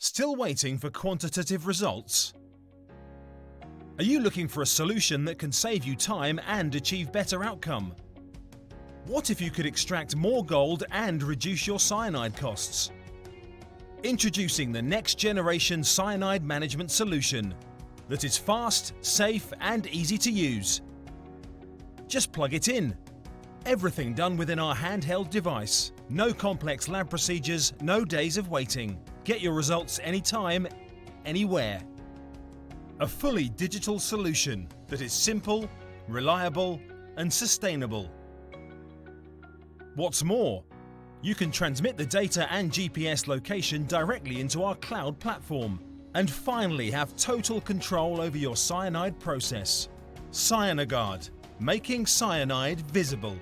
Still waiting for quantitative results? Are you looking for a solution that can save you time and achieve better outcome? What if you could extract more gold and reduce your cyanide costs? Introducing the next generation cyanide management solution that is fast, safe and easy to use. Just plug it in. Everything done within our handheld device. No complex lab procedures, no days of waiting. Get your results anytime, anywhere. A fully digital solution that is simple, reliable and sustainable. What's more, you can transmit the data and GPS location directly into our cloud platform and finally have total control over your cyanide process. CyanoGuard, making cyanide visible.